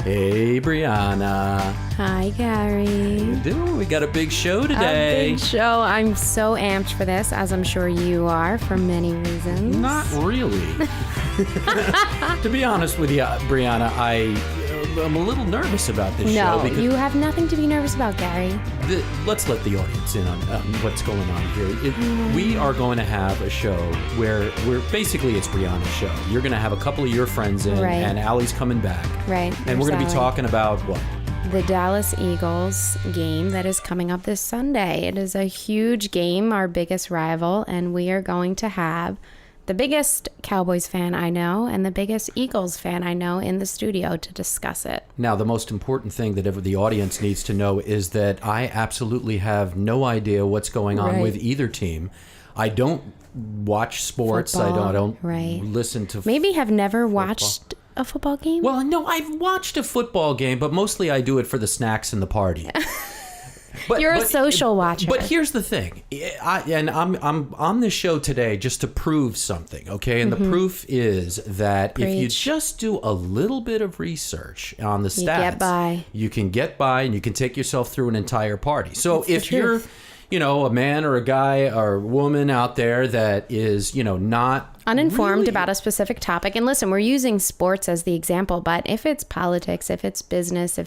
Hey, Brianna. Hi, Gary. We got a big show today. A big show. I'm so amped for this, as I'm sure you are, for many reasons. Not really. To be honest with you, Brianna, I'm a little nervous about this show. No, you have nothing to be nervous about, Gary. Let's let the audience in on what's going on here. We are going to have a show where basically it's Brianna's show. You're going to have a couple of your friends in, right. And Allie's coming back. Right. And we're going to be talking about what? The Dallas Eagles game that is coming up this Sunday. It is a huge game, our biggest rival, and we are going to have the biggest Cowboys fan I know and the biggest Eagles fan I know in the studio to discuss it. Now, the most important thing that the audience needs to know is that I absolutely have no idea what's going on with either team. I don't watch sports. Football, I don't listen to Maybe have never football. watched a football game? Well, no, I've watched a football game, but mostly I do it for the snacks and the party. You're a social watcher. But here's the thing, I'm on this show today just to prove something, okay? And the proof is that if you just do a little bit of research on the stats, you can get by and you can take yourself through an entire party. So if you're, a man or a guy or a woman out there that is, not uninformed about a specific topic, and listen, we're using sports as the example, but if it's politics, if it's business,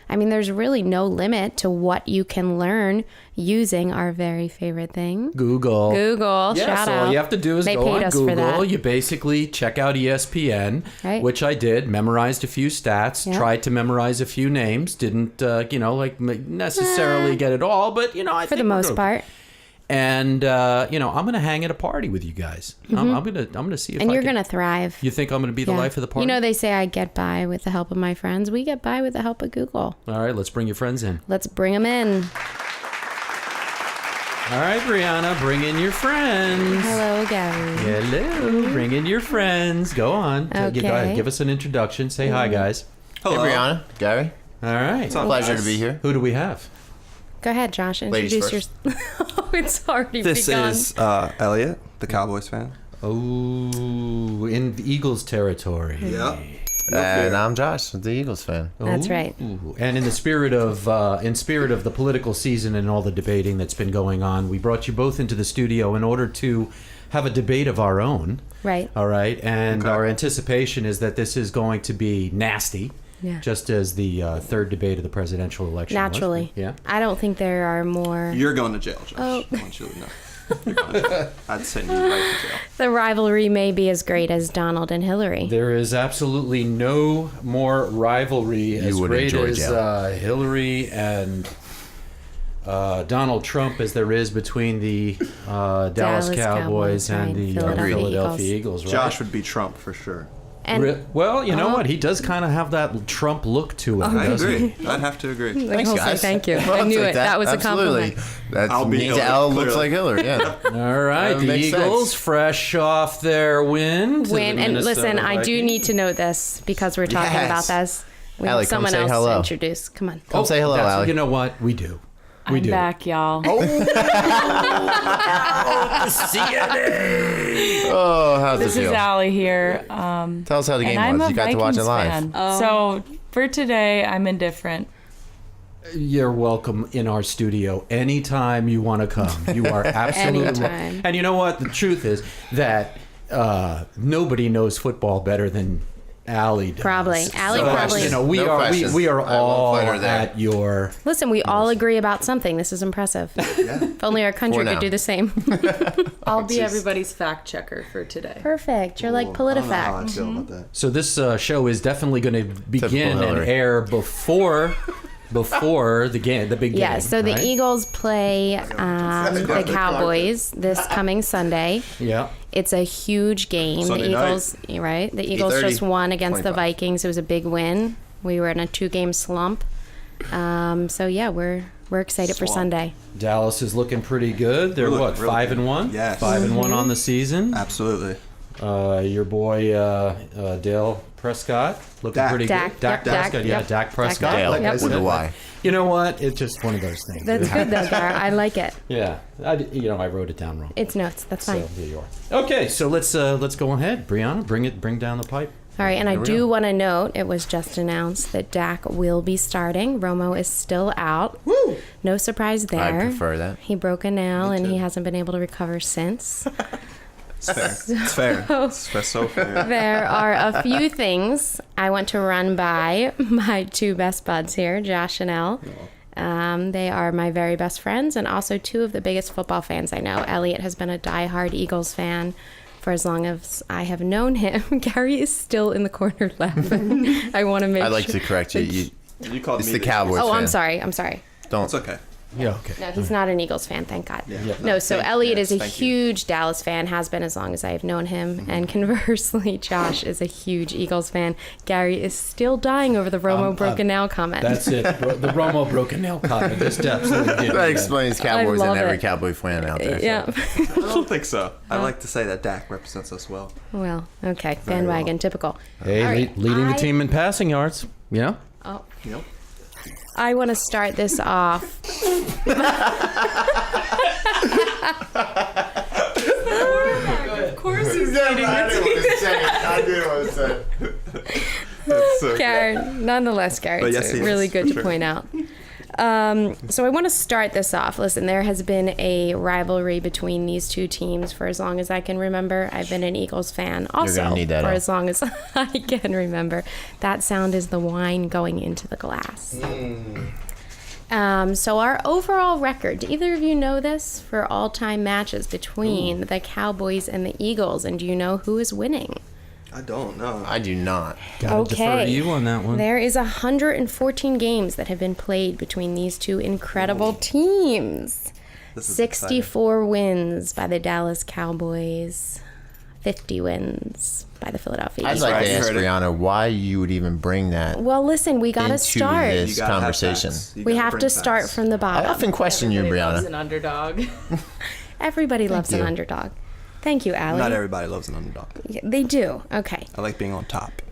there's really no limit to what you can learn using our very favorite thing. Google. Yeah, Shout so out. all you have to do is They go paid on us for Google. that. You basically check out ESPN, which I did, memorized a few stats, tried to memorize a few names, didn't, necessarily get it all, but, I think for the most part. And I'm gonna hang at a party with you guys. I'm gonna see if you're gonna thrive. You think I'm gonna be the life of the party? They say I get by with the help of my friends. We get by with the help of Google. All right, let's bring your friends in. Let's bring them in. All right, Brianna, bring in your friends. Hello, Gary. Hello, bring in your friends. Go on. Okay. Go ahead, give us an introduction. Say hi, guys. Hello. Hey, Brianna. Gary. All right. It's a pleasure to be here. Who do we have? Go ahead, Josh. Introduce yourself. It's already begun. This is Elliot, the Cowboys fan. Oh, in the Eagles territory. Yeah. And I'm Josh, the Eagles fan. That's right. And in the spirit of the political season and all the debating that's been going on, we brought you both into the studio in order to have a debate of our own. Right. All right. And our anticipation is that this is going to be nasty. Yeah. Just as the third debate of the presidential election Naturally. was. Yeah. I don't think there are more... You're going to jail, Josh. Oh. I want you to know. You're going to jail. I'd send you right to jail. The rivalry may be as great as Donald and Hillary. There is absolutely no more rivalry as great as Hillary and Donald Trump as there is between the Dallas Cowboys and the Philadelphia Eagles. Right? Josh would be Trump for sure. Well, you know what? He does kind of have that Trump look to him. I agree. I'd have to agree. Thanks, guys. Thank you. I knew it. That was Absolutely. a compliment. That means Al looks like Hillary, yeah. All right, the Eagles fresh off their win. And listen, I do need to note this because we're talking about this. We Allie, have someone else to introduce. Come on. Come say hello, Allie. You know what? We do. I'm back, y'all. CNN. Oh, how's This it feel? is Allie here. Tell us how the game and was. I'm You got to watch it live. Fan. So for today, I'm indifferent. You're welcome in our studio anytime you want to come. You are absolutely Anytime. And you know what? The truth is that nobody knows football better than Allie does. Probably. Allie probably. We No are questions. we are I won't all fight her there. at your. Listen, we all agree about something. This is impressive. If only our country For now. could do the same. I'll be everybody's fact checker for today. Perfect. You're like I don't know how I PolitiFact. feel about that. So this show is definitely going to begin and Hillary. air before the game, the big game. Yeah, so the right? Eagles play the Cowboys this coming Sunday. Yeah. It's a huge game. Sunday The Eagles, right? The Eagles 8:30, just won against the 25. Vikings. It was a big win. We were in a 2-game slump. So yeah, we're excited for Sunday. Dallas is looking pretty good. They're We're looking really 5-1? Yes. 5-1 on the season. Absolutely. Your boy Dale Prescott looking Dak. pretty Dak, good. Dak yep, Prescott, Dak, yeah, yep. Dak Prescott. Dak, Dale, Like I yep. said, with a Y. You know what? It's just one of those things. That's good though, Gar. I like it. Yeah, I wrote it down wrong. It's notes. That's fine. So here you are. Okay, so let's go ahead, Brianna. Bring down the pipe. All right, and I Here we do go. want to note, it was just announced that Dak will be starting. Romo is still out. Woo! No surprise there. I prefer that. He broke a nail, Me and he too. hasn't been able to recover since. It's fair. It's fair. It's so fair. There are a few things I want to run by my two best buds here, Josh and Elle. They are my very best friends and also two of the biggest football fans I know. Elliot has been a diehard Eagles fan for as long as I have known him. Gary is still in the corner laughing. I want to make I'd like sure. to correct you. You called It's me the Cowboys Oh, fan. I'm sorry. Don't. It's okay. Yeah, okay. No, he's not an Eagles fan, thank God. Yeah. No, so Thank- Elliot yes, is a thank you. huge Dallas fan, has been as long as I have known him. And conversely, Josh is a huge Eagles fan. Gary is still dying over the Romo broken nail comment. That's it. The Romo broken nail comment just absolutely did. That explains Cowboys love and every it. Cowboy fan out there. so. Yeah. I don't think so. I like to say that Dak represents us well. Well, okay. Bandwagon, typical. Hey, All right, leading the I- team in passing yards. You know? Oh, Yep. I want to start this off. Of course he's leading the team. I did want to say it. That's so Karen, nonetheless, Gary, But it's yes, he really is, good for to sure. point out. So I want to start this off. Listen, there has been a rivalry between these two teams for as long as I can remember. I've been an Eagles fan also gonna need that for out. as long as I can remember. That sound is the wine going into the glass. So our overall record, do either of you know this, for all-time matches between the Cowboys and the Eagles, and do you know who is winning? I don't know. I do not. Gotta defer to you on that one. There is 114 games that have been played between these two incredible teams. This is 64 wins by the Dallas Cowboys, 50 wins by the Philadelphia I'd Eagles. like right. to ask Heard it. Brianna why you would even bring that Well, listen, we got to into start. this gotta have conversation. facts. You We gotta have bring to start facts. from the I bottom. often question you, Everybody loves Brianna. an underdog. Everybody loves an you. underdog. Thank you, Allie. Not everybody loves an underdog. Yeah, they do. Okay. I like being on top.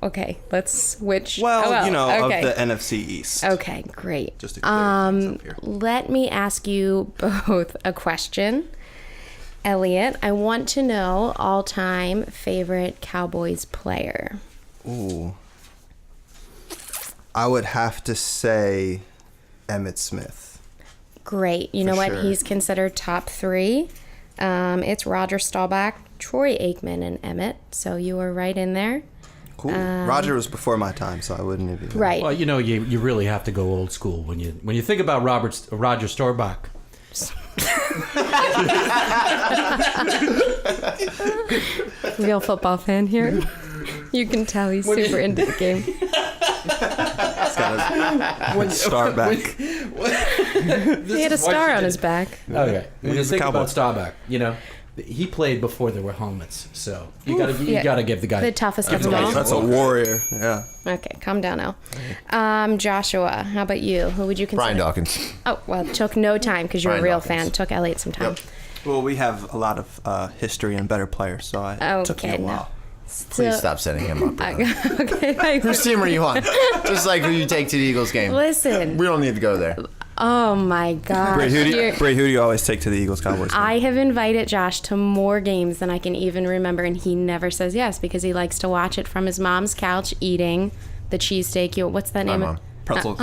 Okay. Let's switch. Well, you know, okay. of the NFC East. Okay, great. Just to clear things up here. Let me ask you both a question. Elliot, I want to know all-time favorite Cowboys player. Ooh. I would have to say Emmitt Smith. Great. You For know what? sure. He's considered top 3. It's Roger Staubach, Troy Aikman, and Emmett. So you were right in there. Cool. Roger was before my time, so I wouldn't even. Right. Well, you know, you really have to go old school when you think about Roger Staubach. Real football fan here. You can tell he's super into the game. Start back. He had a star on his back. Okay. When you He's a think Cowboy. about Staubach, you know, he played before there were helmets, so you Yeah. gotta give the guy The toughest of them all. That's a warrior. Yeah. Okay, calm down now. Joshua, how about you? Who would you consider? Brian Dawkins. Oh, well, it took no time because you're a Brian real Dawkins. fan. Took Elliot some time. Yep. Well, we have a lot of history and better players, so it took me a Okay, no. while. Please stop setting him up. Brianna. Okay. Whose team are you on? Just like who you take to the Eagles game. Listen. We don't need to go there. Oh my gosh. Bray, who You're- do you always take to the Eagles Cowboys? I have invited Josh to more games than I can even remember, and he never says yes because he likes to watch it from his mom's couch eating the cheesesteak. What's that My name? mom. Pretzels.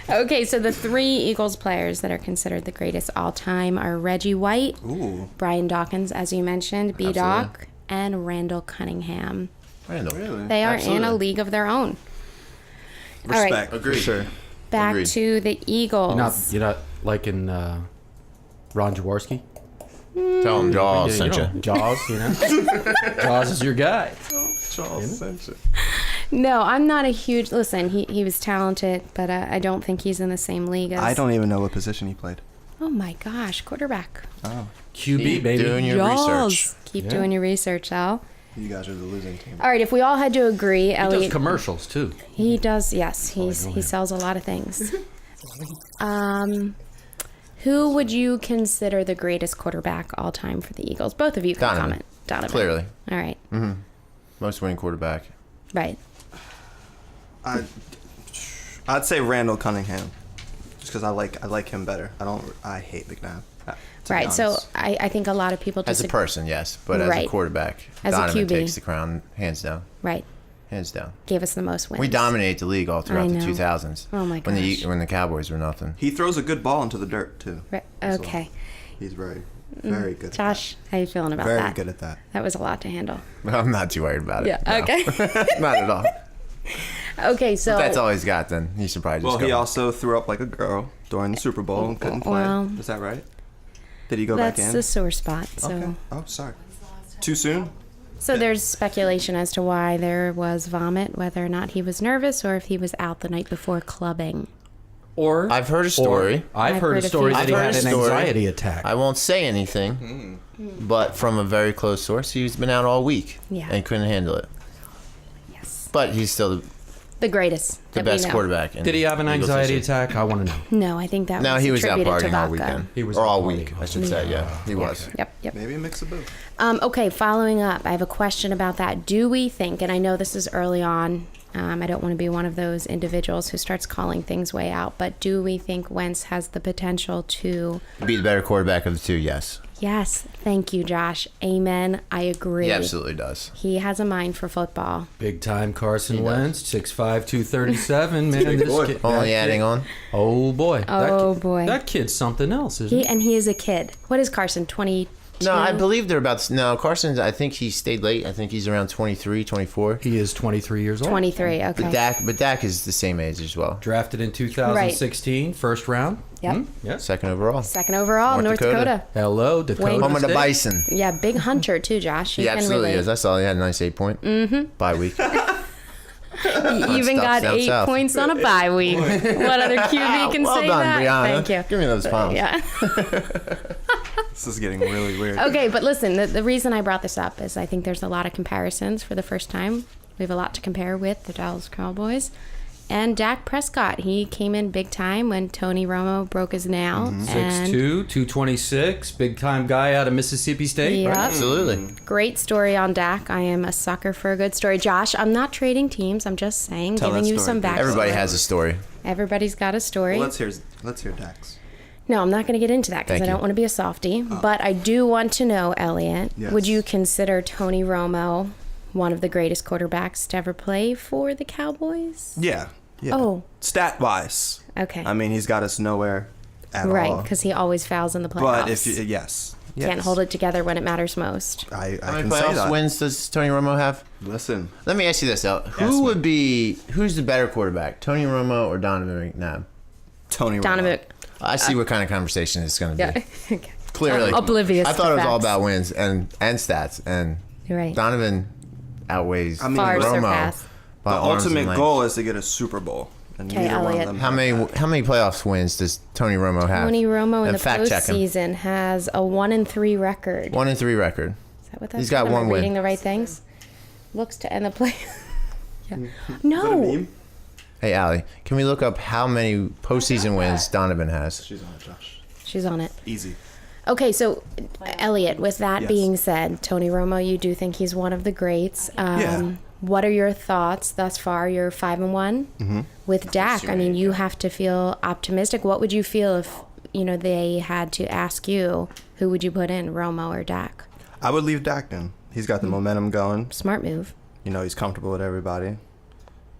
Okay, so the 3 Eagles players that are considered the greatest all time are Reggie White, Ooh. Brian Dawkins, as you mentioned, B-Doc, and Randall Cunningham. Randall. Really? They are in a Absolutely. league of their own. All right. Respect. For Agreed. sure. Back Agreed. to the Eagles. You're not liking Ron Jaworski? Tell him Jaws You sent know, you. Jaws, you know. Jaws is your guy. No, I'm not a huge... Listen, he was talented, but I don't think he's in the same league as... I don't even know what position he played. Oh my gosh, quarterback. Oh. QB, Keep baby. doing your research. Keep Yeah. doing your research, Al. You guys are the losing team. All right, if we all had to agree, He does Elliot... commercials, too. He does, yes. He him. sells a lot of things. Who would you consider the greatest quarterback all time for the Eagles? Both of you can Donovan. comment. Donovan. Clearly. All right. Most winning quarterback. Right. I'd say Randall Cunningham, just because I like him better. I hate McNabb. To Right. honest. So I think a lot of people As a disagree. person, yes, but as Right. a quarterback, As a Donovan QB. takes the crown hands down. Right. Hands down. Gave us the most wins. We dominated the league all throughout I the know. 2000s. Oh my When gosh. when the Cowboys were nothing. He throws a good ball into the dirt too. Right. as well. Okay. He's very good. at Josh, how you feeling that. about Very that? good at that. That was a lot to handle. I'm not too worried about it. Yeah. no. Okay. Not at all. Okay. So If that's all he's got, then he should probably just Well, go. he also threw up like a girl during the Super Bowl and couldn't play. Well, Is that right? Did he go back that's in? a sore spot. So. Okay. Oh, sorry. Too soon? So there's speculation as to why there was vomit, whether or not he was nervous or if he was out the night before clubbing. Or I've heard a story. I've heard a story few that he I've had heard an a story. anxiety attack. I won't say anything, but from a very close source, he's been out all week Yeah. and couldn't handle it. Yes. But he's still The greatest. the that we best know. quarterback. in Did he have an Eagles anxiety history. attack? I want to know. No, I think that No, was he was out attributed to partying all vodka. weekend. He was or out all partying. week, I should say. Yeah, he was. Yep. Maybe a mix of both. Okay, following up, I have a question about that. Do we think, and I know this is early on, I don't want to be one of those individuals who starts calling things way out, but do we think Wentz has the potential to... Be the better quarterback of the two, yes. Yes, thank you, Josh. Amen. I agree. He absolutely does. He has a mind for football. Big time Carson He Wentz, 6'5", 237. Man, Big this boy. kid, Only that adding kid- on. Oh boy. Oh, kid- boy. That kid's something else, isn't he? And he is a kid. What is Carson, 22? No, I believe they're about... No, Carson's... I think he stayed late. I think he's around 23, 24. He is 23 years old. 23, okay. But Dak is the same age as well. Drafted in 2016, first round. Yep. Yeah. Second overall. Second overall, North North Dakota. Dakota. Hello, Dakota. Wayne- Home of the State. Bison. Yeah, big hunter too, Josh. You He can absolutely relate. is. I saw he had a nice 8-point bye week. You even got down 8 south. points on a bye week. What other QB can well say done, that? Brianna. Thank you. Give me those pounds. Yeah. This is getting really weird. Okay, but listen, the reason I brought this up is I think there's a lot of comparisons for the first time. We have a lot to compare with the Dallas Cowboys. And Dak Prescott, he came in big time when Tony Romo broke his nail. Mm-hmm. 6'2", 226, big time guy out of Mississippi State. Yep. Right? Absolutely. Great story on Dak. I am a sucker for a good story. Josh, I'm not trading teams. I'm just saying, Tell giving that you story, some please. backstory. Everybody has a story. Everybody's got a story. Well, let's hear Dax. No, I'm not going to get into that because Thank I don't you. want to be a softie. But I do want to know, Elliot, Yes. would you consider Tony Romo one of the greatest quarterbacks to ever play for the Cowboys? Yeah. Oh. Stat wise. Okay. I mean, he's got us nowhere at all. Right, because he always fouls in the playoffs. But if you, yes. Can't hold it together when it matters most. I How many can say playoffs that. wins does Tony Romo have? Listen. Let me ask you this, Al. Ask Who's me. the better quarterback, Tony Romo or Donovan McNabb? Tony Romo. Donovan. I see what kind of conversation it's going to be. Yeah. Okay. Clearly. Oblivious I thought to it was all facts. about wins and stats, and You're right. Donovan outweighs I mean, Far Romo. surpass. by The arms and ultimate length. goal is to get a Super Bowl. And Okay, neither one of Elliot. them How have many that. playoffs wins does Tony Romo have? Tony Romo in And the fact check him. postseason has a 1-3 record. 1-3 record. Is that what that's He's got Am I one win. reading the right things? Looks to end the play. Yeah. Is that a No. meme? Hey, Allie, can we look up how many postseason wins Donovan has? She's on it, Josh. She's on it. Easy. Okay, so Elliot, with that Yes. being said, Tony Romo, you do think he's one of the greats. Yeah. What are your thoughts thus far? You're 5-1 with Dak. I mean, you have to feel optimistic. What would you feel if they had to ask you who would you put in, Romo or Dak? I would leave Dak in. He's got the momentum going. Smart move. He's comfortable with everybody.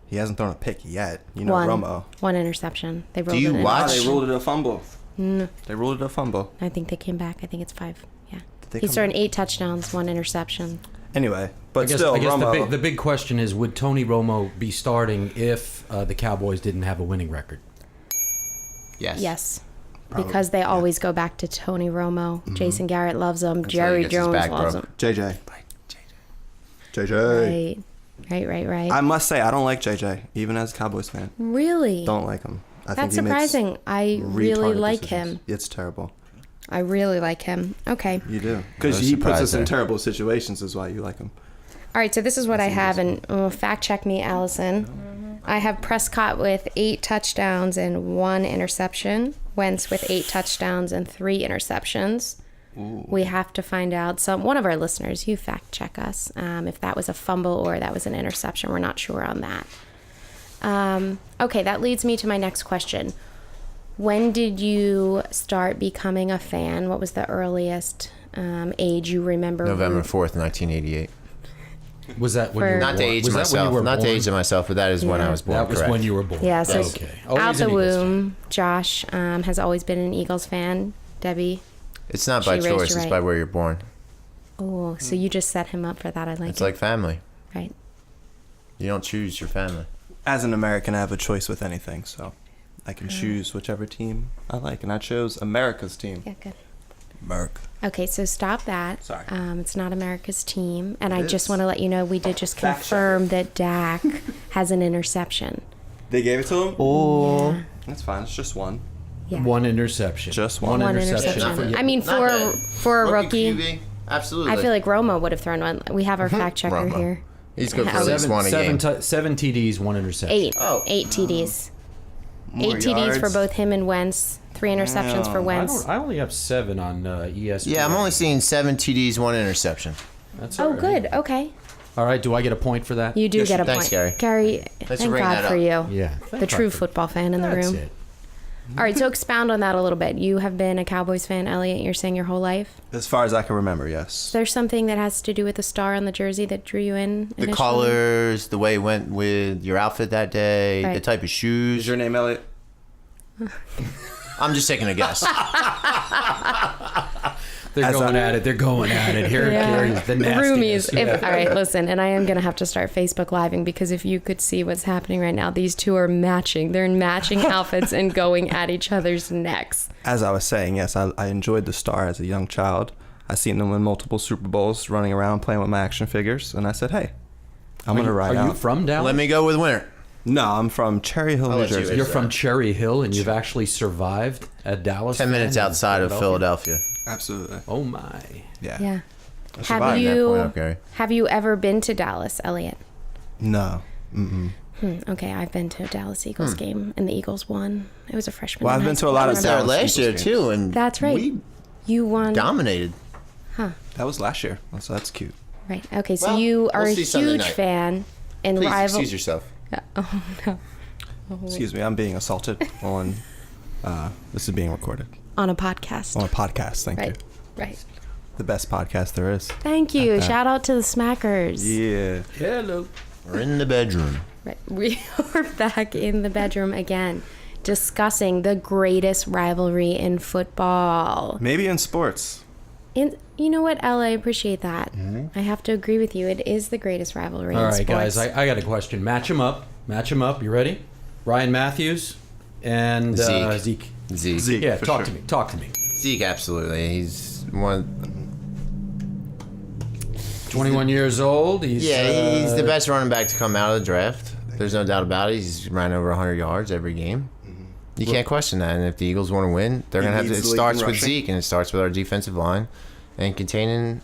He hasn't thrown a pick yet. Romo. One interception. They rolled you it in. watch- They ruled it a fumble. They ruled it a fumble. I think they came back. I think it's 5. Yeah. they He's come throwing back? 8 touchdowns, 1 interception. Anyway, I but guess, still, I guess Romo. the big question is, would Tony Romo be starting if the Cowboys didn't have a winning record? Yes. Yes. Probably, Because they always go back to Tony Romo. Jason Garrett loves him. why he Jerry gets his Jones back loves broke. him. JJ. JJ. Right. I must say, I don't like JJ, even as a Cowboys fan. Really? Don't like him. I That's think he makes surprising. I really retarded like decisions. him. It's terrible. I really like him. Okay. You do. No Because he puts us surprise in there. terrible situations is why you like him. All right, so this is what I have, and fact check me, Allison. I have Prescott with 8 touchdowns and 1 interception. Wentz with 8 touchdowns and 3 interceptions. Ooh. We have to find out. One of our listeners, you fact check us if that was a fumble or that was an interception. We're not sure on that. Okay, that leads me to my next question. When did you start becoming a fan? What was the earliest age you remember? November 4th, 1988. Was that when you were Not to born? age Was that when you myself. were Not to born? age myself, but that is when I was born. That was correct. when you were born. Yeah, so okay. out Always the an Eagles fan. womb, Josh has always been an Eagles fan. Debbie? It's not She by raised choice. you It's right. by where you're born. Oh, so you just set him up for that. I like It's it. like family. Right. You don't choose your family. As an American, I have a choice with anything, so I can choose whichever team I like, and I chose America's team. Yeah, good. America. Okay, so stop that. Sorry. It's not America's team. And It I just is. want to let you know we did just Fact confirm that Dak has an interception. They gave it to him? Oh. Yeah. That's fine. It's just one. Yeah. One interception. Just one. One interception. interception. for- I mean, not for a that. rookie, QB, absolutely. I feel like Romo would have thrown one. We have our fact checker Romo. here. He's good for How- at least one a game. Seven TDs, one interception. Eight. Oh. 8 TDs. More 8 TDs for yards. both him and Wentz. 3 interceptions for Damn. Wentz. I only have 7 on ESPN. Yeah, I'm only seeing 7 TDs, 1 interception. That's all Oh, right. good. Okay. All right, do I get a point for that? You do Yes, get a thanks, point. Gary. Gary, for thank bringing God that for up. you. Yeah. The true football fan in the That's room. it. All right, so expound on that a little bit. You have been a Cowboys fan, Elliot, you're saying your whole life. As far as I can remember, yes. Is there something that has to do with the star on the jersey that drew you in The initially? colors, the way it went with your outfit that day, the Right. type of shoes. Is your name Elliot? I'm just taking a guess. They're As going I- at it. They're going at it. Here, here's the nastiness. Roomies. All right, listen, and I am going to have to start Facebook Living because if you could see what's happening right now, these two are matching. They're in matching outfits and going at each other's necks. As I was saying, yes, I enjoyed the Star as a young child. I seen them win multiple Super Bowls, running around playing with my action figures, and I said, "Hey, I'm gonna ride Are you out." from Dallas? Let me go with winner. No, I'm from Cherry Hill, I'll New let you Jersey. You're from Cherry Hill, and you've actually survived at Dallas. 10 minutes fan in outside of Philadelphia. Absolutely. Oh my! Yeah. Yeah. I Have survived. Bring that point you up, Gary. have you ever been to Dallas, Elliot? No. Okay, I've been to a Dallas Eagles game, and the Eagles won. It was a freshman. Well, in I've high been to a school. lot I of I was there remember. Dallas last year Eagles too, and That's right. we You won. dominated. That was last year, so that's cute. Right. Okay, so Well, you are we'll a see Sunday huge night. fan and Please rival. excuse yourself. Oh no. Excuse me, I'm being assaulted on. This is being recorded On a podcast. on a podcast. Thank you. Right. Right. The best podcast there is. Thank you. that. Shout out to the Smackers. Yeah. Hello. We're in the bedroom. Right. We are back in the bedroom again, discussing the greatest rivalry in football. Maybe in sports. And you know what, Ella, I appreciate that. I have to agree with you. It is the greatest rivalry All in right, sports. guys. I got a question. Match them up. Match them up. You ready? Ryan Matthews and Zeke. Zeke. Yeah, for talk sure. to me. Talk to me. Zeke, absolutely. He's one. 21 years old. He's He's the best running back to come out of the draft. There's no doubt about it. He's ran over 100 yards every game. You can't question that. And if the Eagles want to win, they're going to have to. leads It the league starts in with rushing. Zeke, and it starts with our defensive line, and containing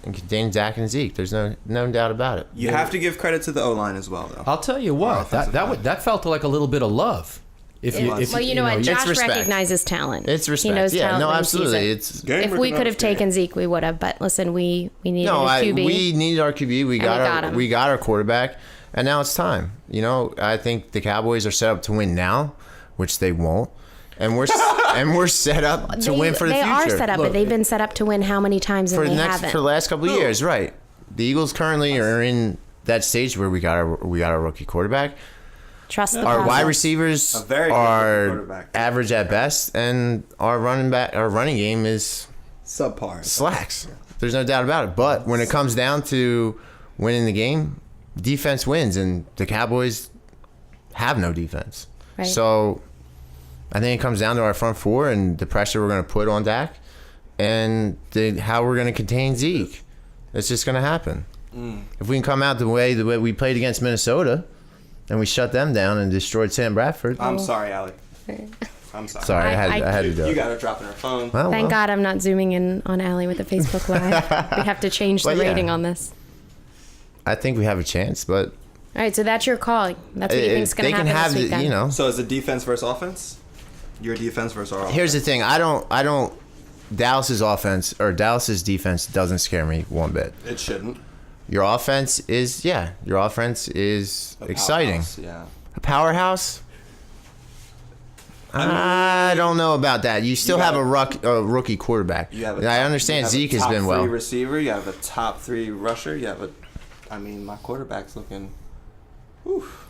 Dak and Zeke. There's no doubt about it. You have to give credit to the O line as well, though. I'll tell you what. offensive line. That felt like a little bit of love. If well, you know what? Josh respect. recognizes talent. It's respect. He knows yeah, talent no, when he sees absolutely. it. It's If we could have taken Zeke, we would have. But listen, we needed no. a QB. We needed our QB. We got him. we got our quarterback, and now it's time. You know, I think the Cowboys are set up to win now, which they won't, and we're set up to win for the they future. are set up, but they've been set up to win how many times and for they the haven't. for the last couple of years, right? The Eagles currently are in that stage where we got our rookie quarterback. Trust the Our wide process. receivers A very good are quarterback. average at best, and our running game is Subpar. slacks. There's no doubt about it. But when it comes down to winning the game, defense wins, and the Cowboys have no defense. Right. So I think it comes down to our front four and the pressure we're going to put on Dak, and how we're going to contain Zeke. It's just going to happen. If we can come out the way we played against Minnesota, and we shut them down and destroyed Sam Bradford. I'm sorry, Allie. I'm sorry. Sorry, I had to do You it. got her dropping her phone. Well, Thank God I'm not zooming in on Allie with the Facebook Live. We have to change the But yeah. rating on this. I think we have a chance, but All right, so that's your call. That's what you think is going they to can happen have this weekend. you know. So is it defense versus offense? Your defense versus our offense? Here's the thing. I don't. Dallas's offense or Dallas's defense doesn't scare me one bit. It shouldn't. Your offense is A exciting. powerhouse, Yeah. A powerhouse. I don't know about that. You still have a rookie quarterback. I understand Zeke has been well. You have a top 3 receiver. You have a top 3 rusher. You have my quarterback's looking. Oof.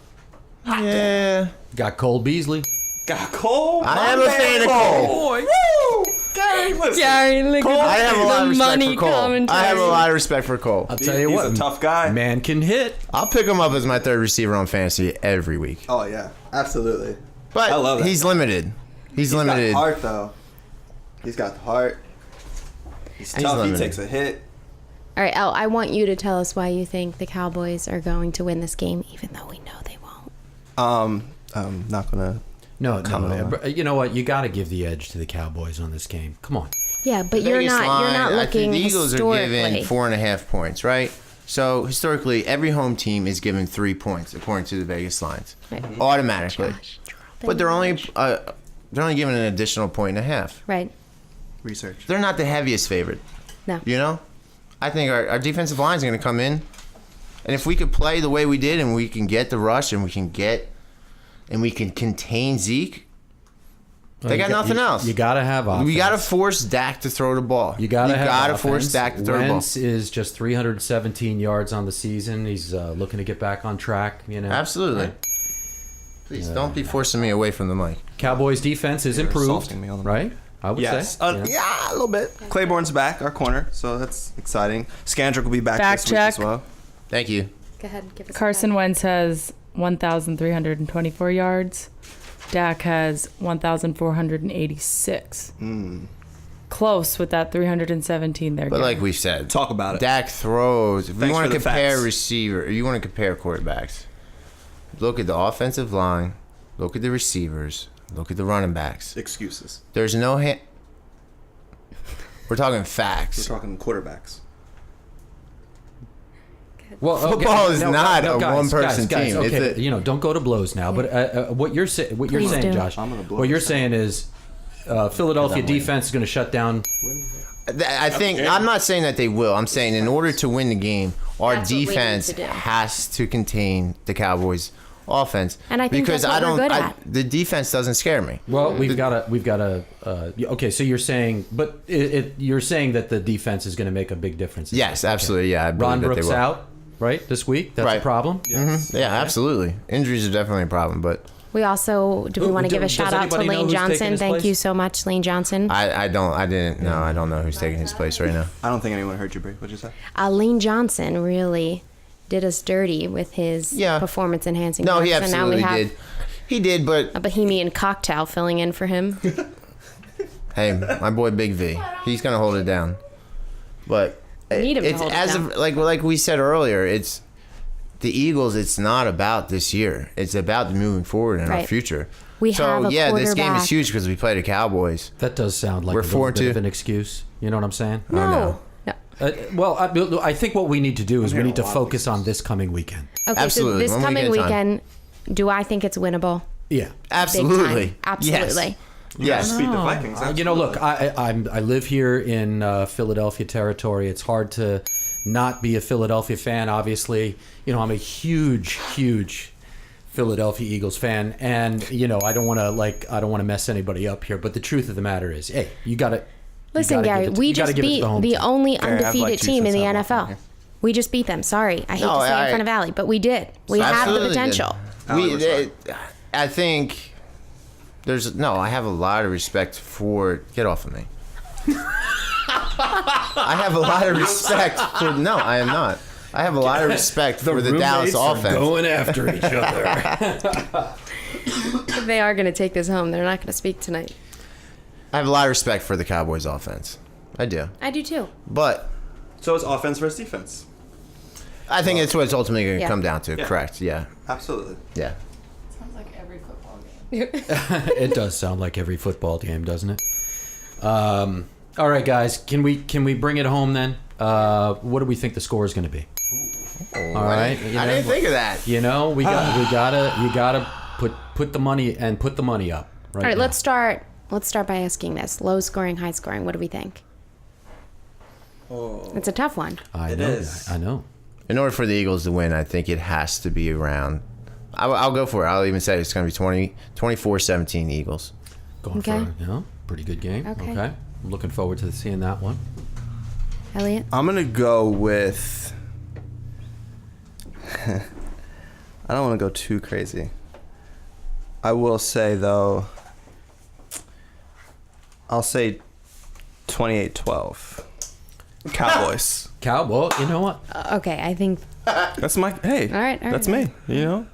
Yeah. Got Cole Beasley. Got Cole. I am a fan of Cole. Woo! Gary, listen. Gary, look Cole, I have a lot of respect money for Cole. commentary. I have a lot of respect for Cole. I'll tell you He's what, a tough guy. Man can hit. I'll pick him up as my third receiver on fantasy every week. Oh yeah, absolutely. But I love that. he's limited. He's limited. He's got heart though. He's got the heart. He's tough. limited. He takes a hit. All right, Elle, I want you to tell us why you think the Cowboys are going to win this game, even though we know they won't. I'm not gonna. No. You know what? You got to give the edge to the Cowboys on this game. Come on. Yeah, but you're not looking I think the Eagles historically. are given 4.5 points, right? So historically, every home team is given 3 points according to the Vegas lines, Right. automatically. But they're only given an additional 1.5. Right. Research. They're not the heaviest favorite. No. You know, I think our defensive line is going to come in, and if we could play the way we did, and we can get the rush, and we can contain Zeke. They got nothing else. You got to have offense. We got to force Dak to throw the ball. You got to force Dak to throw the ball. Wentz is just 317 yards on the season. He's looking to get back on track. You know, Absolutely. Right? Please don't be forcing me away from the mic. Cowboys defense is improved, assaulting me on the mic. right? I would Yes. say. Yeah, a little bit. Claiborne's back, our corner, so that's exciting. Scandrick will be back Fact this week as check. well. Thank you. Go ahead and give us Carson Wentz has 1,324 yards. Dak has 1,486. Close with that 317 there. But Gary. like we said, Talk about it. Dak throws. If you Thanks want for to the compare facts. receiver, you want to compare quarterbacks. Look at the offensive line. Look at the receivers. Look at the running backs. Excuses. There's no hand. We're talking We're facts. talking quarterbacks. Well, Football is not a one-person team. Okay, It's a- don't go to blows now. But what you're saying, Please do. Josh, I'm gonna blow what you're this saying is Philadelphia defense is going to shut down. I think I'm not saying that they will. I'm saying in order to win the game, our That's what we need defense to do. has to contain the Cowboys' offense. And I think because that's what we're good at. the defense doesn't scare me. Well, we've got to. Okay, so you're saying, but you're saying that the defense is going to make a big difference. Yes, absolutely. Yeah, I believe Ron that Brooks they will. out, right, this week. That's a Right. problem. Yeah, absolutely. Injuries are definitely a problem, but We also, do we Ooh, want to give a does shout out to anybody know Lane who's taking Johnson? his Thank place? you so much, Lane Johnson. I don't know who's taking his place right now. I don't think anyone heard you, Brie. What'd you say? Lane Johnson really did us dirty with his performance enhancing. No, drugs, he and now we absolutely have did. He did, but a Bohemian cocktail filling in for him. hey, my boy Big V, he's gonna hold it down. But need him to it's hold it as down. of like we said earlier, it's the Eagles. It's not about this year. It's about moving forward in our Right. future. We have a this game quarterback. is huge because we play the Cowboys. That does sound like We're a little 4-2. bit of an excuse. You know what I'm saying? No. No. Well, I think what we need to do is we need to focus on this coming weekend. Okay, Absolutely. so this One week coming at a time. weekend, do I think it's winnable? Yeah. Big Absolutely. time. Absolutely. Yes. Beat the Vikings. You know, look, I live here in Philadelphia territory. It's hard to not be a Philadelphia fan. Obviously, you know, I'm a huge Philadelphia Eagles fan, and you know, I don't want to mess anybody up here. But the truth of the matter is, hey, you got to Listen, Gary, we just beat the only Gary, I've undefeated liked you team in since the I've walked in NFL. here. We just beat them. Sorry. I hate No, to say it I- in front of Allie, but we did. We have the Absolutely potential. did. I think I have a lot of respect for. Get off of me. I have a lot of respect for. No, I am not. I have a lot of respect for the Dallas offense. going after each other. If they are going to take this home, they're not going to speak tonight. I have a lot of respect for the Cowboys offense. I do. I do too. But So it's offense versus defense. I think it's what it's ultimately going to Yeah. come down to. Yeah. Correct. Yeah. Absolutely. Yeah. Sounds like every football game. It does sound like every football game, doesn't it? All right, guys, can we bring it home then? What do we think the score is going to be? All right, I didn't think of that. You know, you gotta put the money up. Right. All right, now. let's start by asking this. Low scoring, high scoring. What do we think? Oh. It's a tough one. I It know. is. I know. In order for the Eagles to win, I think it has to be around. I'll go for it. I'll even say it's going to be 24-17 Eagles. Going for a pretty good game. Okay. I'm looking forward to seeing that one. Elliot? I'm going to go with... I don't want to go too crazy. I will say, though, I'll say 28-12. Cowboys. Cowboy, you know what? Okay, I think... That's my... Hey, all right, that's me, you know?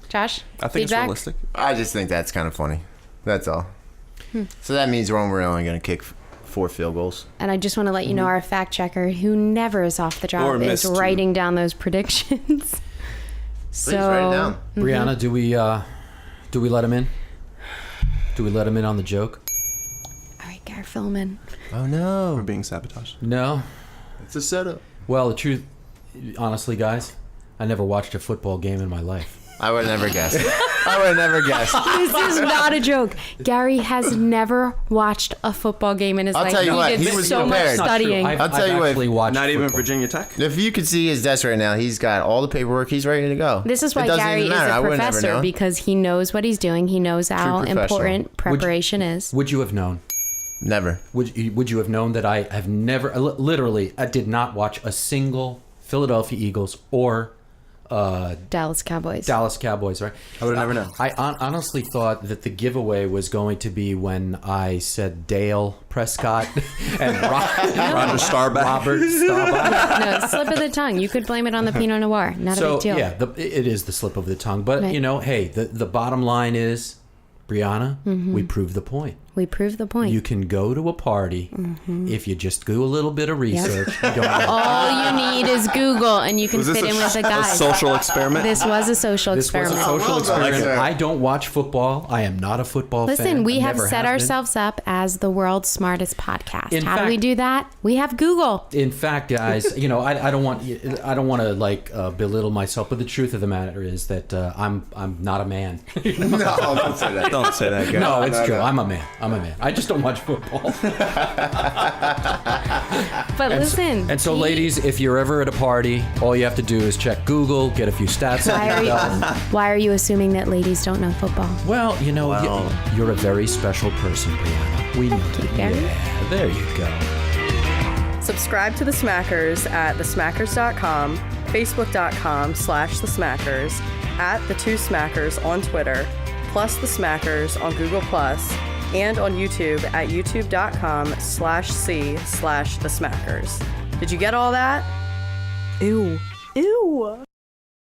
Josh, I think feedback? it's realistic. I just think that's kind of funny. That's all. So that means we're only going to kick 4 field goals. And I just want to let you know our fact checker, who never is off the job, Or is missed two. writing down those predictions. Please write it down. Brianna, do we let him in? Do we let him in on the joke? All right, Garrett, fill him in. Oh, no. We're being sabotaged. No. It's a setup. Well, the truth, honestly, guys, I never watched a football game in my life. I would have never guessed. I would have never guessed. This is not a joke. Gary has never watched a football game in his life. I'll tell you what, did he was so prepared. much studying. I've I'll tell you what, actually watched Not even football. Virginia Tech? If you could see his desk right now, he's got all the paperwork. He's ready to go. This is why It doesn't Gary even is matter. I a would have never professor, known. because he knows what he's doing. He knows how professional. important preparation is. Would you have known? Never. Would you have known that I have never, literally, I did not watch a single Philadelphia Eagles or Dallas Cowboys. Dallas Cowboys, right? I would have never known. I honestly thought that the giveaway was going to be when I said Dale Prescott and Roger Staubach. Robert Staubach. No, slip of the tongue. You could blame it on the Pinot Noir. Not a So, big deal. yeah, it is the slip of the tongue. But, Right. you know, hey, the bottom line is, Brianna, we proved the point. We proved the point. You can go to a party if you just do a little bit of research. You don't have- All you need is Google, and you can Was this fit in with the a guys. social experiment? This was a social This was experiment. a social experiment. that. I don't watch football. I am not a football fan. Listen, we I have never set been. ourselves up as the world's smartest podcast. In How do we fact- do that? We have Google. In fact, guys, you know, I don't want to like belittle myself, but the truth of the matter is that I'm not a man. No, don't say that. Don't say that, guy. No, it's true. I'm a man. I just don't watch football. But listen. And so, Pete, ladies, if you're ever at a party, all you have to do is check Google, get a few stats. why are you assuming that ladies don't know football? Well, you know, Well. you're a very special person, Brianna. We know. you, Gary. Yeah, there you go. Subscribe to The Smackers at thesmackers.com, facebook.com/thesmackers, at The Two Smackers on Twitter, plus The Smackers on Google+, and on YouTube at youtube.com/c/thesmackers. Did you get all that? Ew. Ew.